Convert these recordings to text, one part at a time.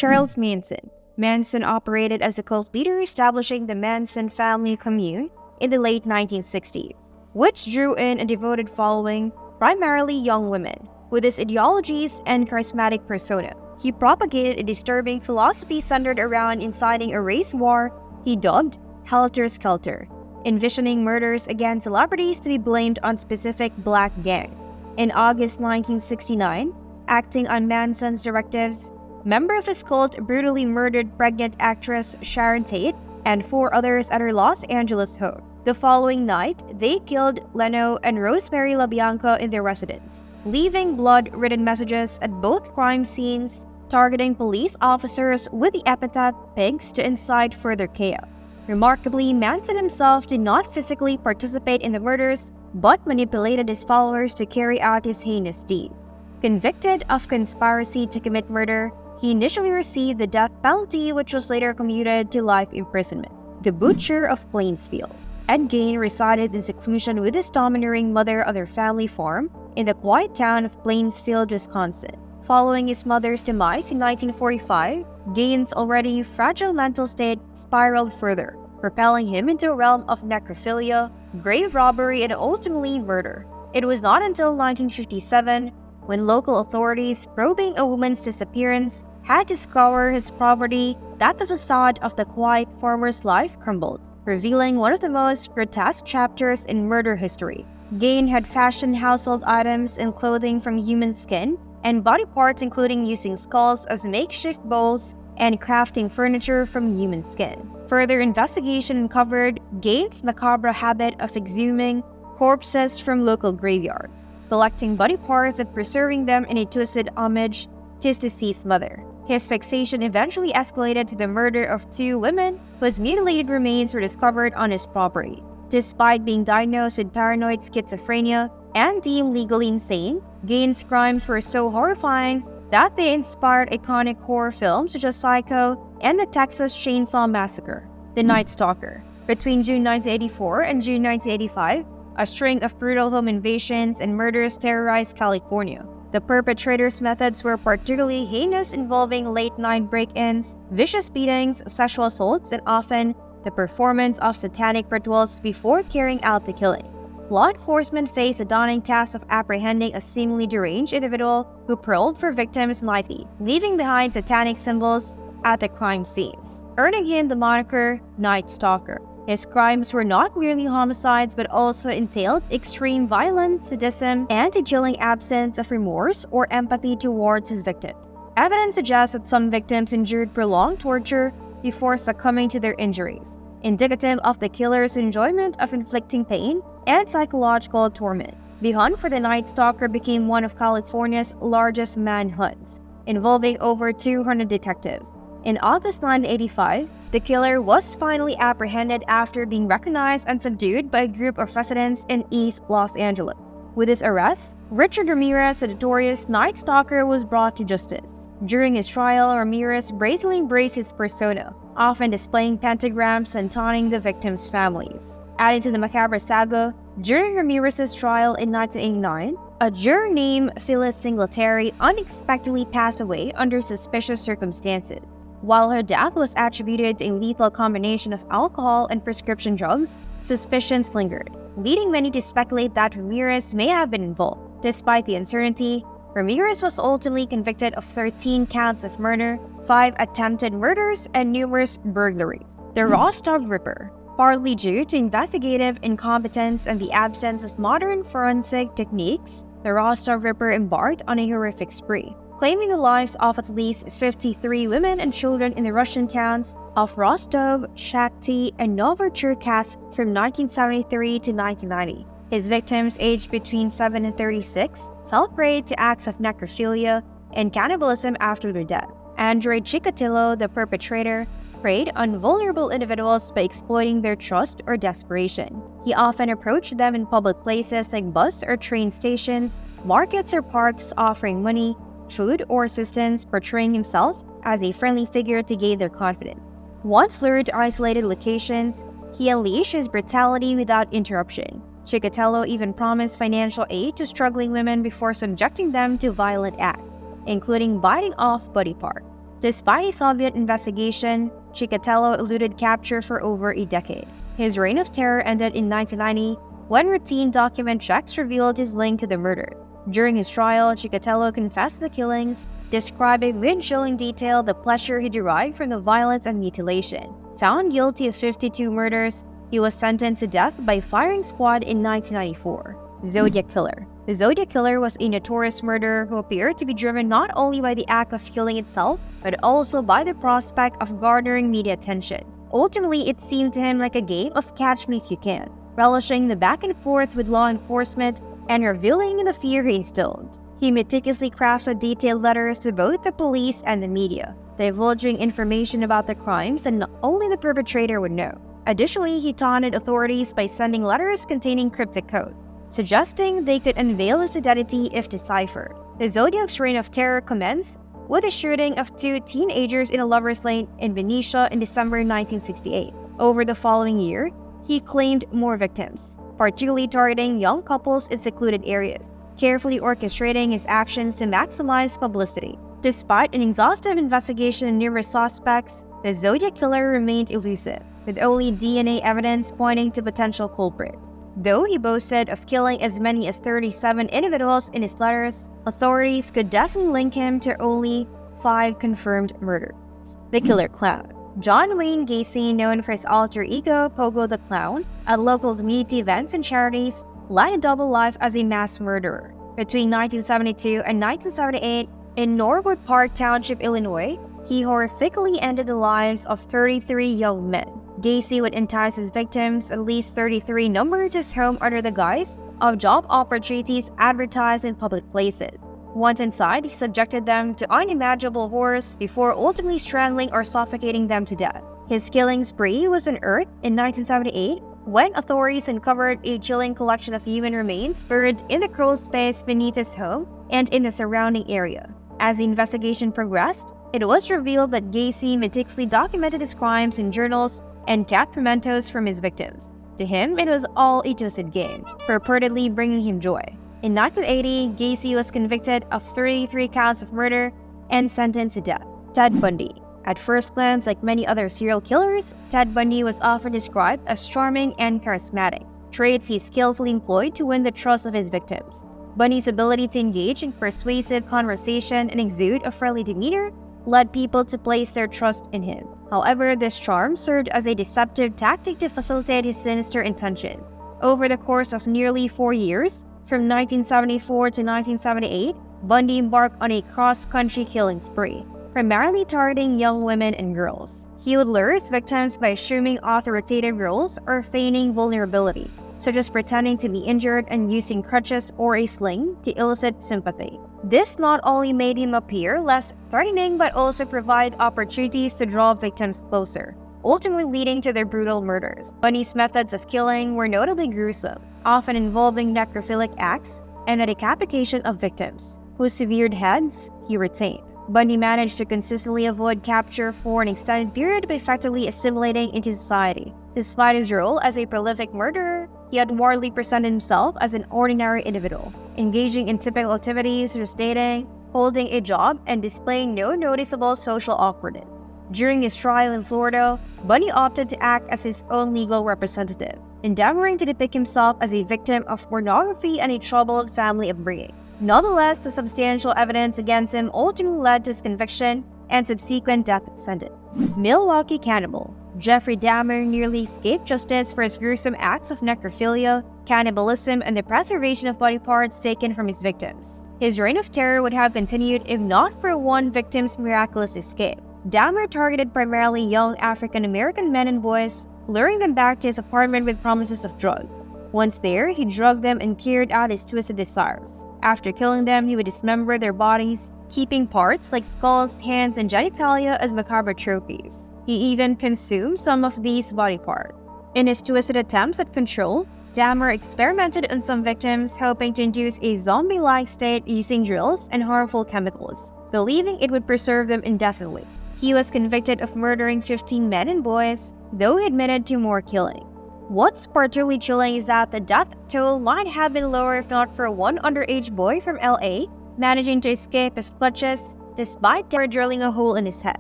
Charles Manson. Manson operated as a cult leader, establishing the Manson Family commune in the late 1960s, which drew in a devoted following, primarily young women. With his ideologies and charismatic persona, he propagated a disturbing philosophy centered around inciting a race war he dubbed Helter Skelter, envisioning murders against celebrities to be blamed on specific black gangs. In August 1969, acting on Manson's directives, member of his cult brutally murdered pregnant actress Sharon Tate and 4 others at her Los Angeles home. The following night, they killed Leno and Rosemary LaBianca in their residence, leaving blood-ridden messages at both crime scenes, targeting police officers with the epithet pigs to incite further chaos. Remarkably, Manson himself did not physically participate in the murders, but manipulated his followers to carry out his heinous deeds. Convicted of conspiracy to commit murder, he initially received the death penalty, which was later commuted to life imprisonment. The Butcher of Plainsfield. Ed Gein resided in seclusion with his domineering mother on their family farm in the quiet town of Plainsfield, Wisconsin. Following his mother's demise in 1945, Gein's already fragile mental state spiraled further, propelling him into a realm of necrophilia, grave robbery, and ultimately murder. It was not until 1957, when local authorities probing a woman's disappearance had to scour his property, that the facade of the quiet farmer's life crumbled, revealing one of the most grotesque chapters in murder history. Gein had fashioned household items and clothing from human skin and body parts, including using skulls as makeshift bowls and crafting furniture from human skin. Further investigation uncovered Gein's macabre habit of exhuming corpses from local graveyards, collecting body parts and preserving them in a twisted homage to his deceased mother. His fixation eventually escalated to the murder of 2 women whose mutilated remains were discovered on his property. Despite being diagnosed with paranoid schizophrenia and deemed legally insane, Gein's crimes were so horrifying that they inspired iconic horror films such as Psycho and the Texas Chainsaw Massacre. The Nightstalker. Between June 1984 and June 1985, a string of brutal home invasions and murders terrorized California. The perpetrator's methods were particularly heinous, involving late-night break-ins, vicious beatings, sexual assaults, and often the performance of satanic rituals before carrying out the killings. Law enforcement faced the daunting task of apprehending a seemingly deranged individual who prowled for victims nightly, leaving behind satanic symbols at the crime scenes, earning him the moniker Nightstalker. His crimes were not merely homicides but also entailed extreme violence, sadism, and a chilling absence of remorse or empathy towards his victims. Evidence suggests that some victims endured prolonged torture before succumbing to their injuries, indicative of the killer's enjoyment of inflicting pain and psychological torment. The hunt for the Nightstalker became one of California's largest manhunts, involving over 200 detectives. In August 1985, the killer was finally apprehended after being recognized and subdued by a group of residents in East Los Angeles. With his arrest, Richard Ramirez, the notorious Nightstalker, was brought to justice. During his trial, Ramirez brazenly embraced his persona, often displaying pentagrams and taunting the victims' families. Adding to the Macabre saga, during Ramirez's trial in 1989, a juror named Phyllis Singletary unexpectedly passed away under suspicious circumstances. While her death was attributed to a lethal combination of alcohol and prescription drugs, suspicions lingered, leading many to speculate that Ramirez may have been involved. Despite the uncertainty, Ramirez was ultimately convicted of 13 counts of murder, 5 attempted murders, and numerous burglaries. The Rostov Ripper. Partly due to investigative incompetence and the absence of modern forensic techniques, the Rostov Ripper embarked on a horrific spree, claiming the lives of at least 53 women and children in the Russian towns of Rostov, Shakhty, and Novocherkassk from 1973 to 1990. His victims, aged between 7 and 36, fell prey to acts of necrophilia and cannibalism after their death. Andrei Chikatilo, the perpetrator, preyed on vulnerable individuals by exploiting their trust or desperation. He often approached them in public places like bus or train stations, markets or parks, offering money, food, or assistance, portraying himself as a friendly figure to gain their confidence. Once lured to isolated locations, he unleashed his brutality without interruption. Chikatilo even promised financial aid to struggling women before subjecting them to violent acts, including biting off body parts. Despite a Soviet investigation, Chikatilo eluded capture for over a decade. His reign of terror ended in 1990 when routine document checks revealed his link to the murders. During his trial, Chikatilo confessed the killings, describing with chilling detail the pleasure he derived from the violence and mutilation. Found guilty of 52 murders, he was sentenced to death by firing squad in 1994. Zodiac Killer. The Zodiac Killer was a notorious murderer who appeared to be driven not only by the act of killing itself, but also by the prospect of garnering media attention. Ultimately, it seemed to him like a game of catch me if you can, relishing the back and forth with law enforcement and revealing the fear he instilled. He meticulously crafted detailed letters to both the police and the media, divulging information about the crimes that only the perpetrator would know. Additionally, he taunted authorities by sending letters containing cryptic codes, suggesting they could unveil his identity if deciphered. The Zodiac's reign of terror commenced with the shooting of 2 teenagers in a lover's lane in Venetia in December 1968. Over the following year, he claimed more victims, particularly targeting young couples in secluded areas, carefully orchestrating his actions to maximize publicity. Despite an exhaustive investigation and numerous suspects, the Zodiac Killer remained elusive, with only DNA evidence pointing to potential culprits. Though he boasted of killing as many as 37 individuals in his letters, authorities could definitely link him to only 5 confirmed murders. The Killer Clown. John Wayne Gacy, known for his alter ego Pogo the Clown, at local community events and charities, led a double life as a mass murderer. Between 1972 and 1978, in Norwood Park Township, Illinois, he horrifically ended the lives of 33 young men. Gacy would entice his victims, at least 33, numbered his home under the guise of job opportunities advertised in public places. Once inside, he subjected them to unimaginable horrors before ultimately strangling or suffocating them to death. His killing spree was unearthed in 1978 when authorities uncovered a chilling collection of human remains buried in the crawl space beneath his home and in the surrounding area. As the investigation progressed, it was revealed that Gacy meticulously documented his crimes in journals and kept mementos from his victims. To him, it was all a twisted game, purportedly bringing him joy. In 1980, Gacy was convicted of 33 counts of murder and sentenced to death. Ted Bundy. At first glance, like many other serial killers, Ted Bundy was often described as charming and charismatic, traits he skillfully employed to win the trust of his victims. Bundy's ability to engage in persuasive conversation and exude a friendly demeanor led people to place their trust in him. However, this charm served as a deceptive tactic to facilitate his sinister intentions. Over the course of nearly 4 years, from 1974 to 1978, Bundy embarked on a cross-country killing spree, primarily targeting young women and girls. He would lure his victims by assuming authoritative roles or feigning vulnerability, such as pretending to be injured and using crutches or a sling to elicit sympathy. This not only made him appear less threatening but also provided opportunities to draw victims closer, ultimately leading to their brutal murders. Bundy's methods of killing were notably gruesome, often involving necrophilic acts and the decapitation of victims, whose severed heads he retained. Bundy managed to consistently avoid capture for an extended period by effectively assimilating into society. Despite his role as a prolific murderer, he outwardly presented himself as an ordinary individual, engaging in typical activities such as dating, holding a job, and displaying no noticeable social awkwardness. During his trial in Florida, Bundy opted to act as his own legal representative, endeavoring to depict himself as a victim of pornography and a troubled family upbringing. Nonetheless, the substantial evidence against him ultimately led to his conviction and subsequent death sentence. Milwaukee Cannibal. Jeffrey Dahmer nearly escaped justice for his gruesome acts of necrophilia, cannibalism, and the preservation of body parts taken from his victims. His reign of terror would have continued if not for one victim's miraculous escape. Dahmer targeted primarily young African-American men and boys, luring them back to his apartment with promises of drugs. Once there, he drugged them and carried out his twisted desires. After killing them, he would dismember their bodies, keeping parts like skulls, hands, and genitalia as macabre trophies. He even consumed some of these body parts. In his twisted attempts at control, Dahmer experimented on some victims, hoping to induce a zombie-like state using drills and harmful chemicals, believing it would preserve them indefinitely. He was convicted of murdering 15 men and boys, though he admitted to more killings. What's particularly chilling is that the death toll might have been lower if not for one underage boy from LA managing to escape his clutches despite Dahmer drilling a hole in his head.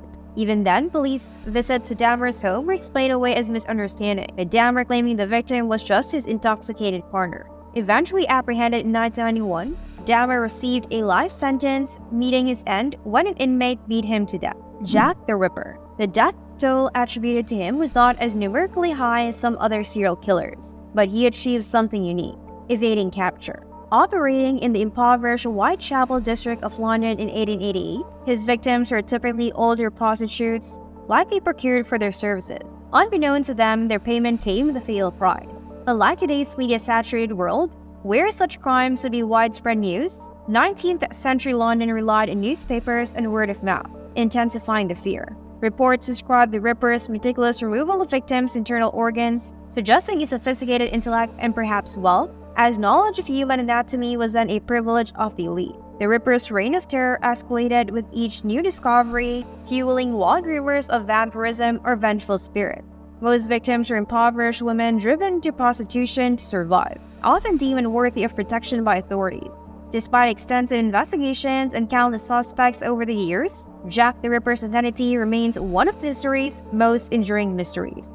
Even then, police visits to Dahmer's home were explained away as misunderstanding, with Dahmer claiming the victim was just his intoxicated partner. Eventually apprehended in 1991, Dahmer received a life sentence, meeting his end when an inmate beat him to death. Jack the Ripper. The death toll attributed to him was not as numerically high as some other serial killers, but he achieved something unique: evading capture. Operating in the impoverished Whitechapel district of London in 1888, his victims were typically older prostitutes, likely procured for their services. Unbeknown to them, their payment came with a fatal price. Unlike today's media-saturated world, where such crimes would be widespread news, 19th century London relied on newspapers and word of mouth, intensifying the fear. Reports describe the Ripper's meticulous removal of victims' internal organs, suggesting a sophisticated intellect and perhaps wealth, as knowledge of human anatomy was then a privilege of the elite. The Ripper's reign of terror escalated with each new discovery, fueling wild rumors of vampirism or vengeful spirits. Most victims were impoverished women driven to prostitution to survive, often deemed unworthy of protection by authorities. Despite extensive investigations and countless suspects over the years, Jack the Ripper's identity remains one of history's most enduring mysteries.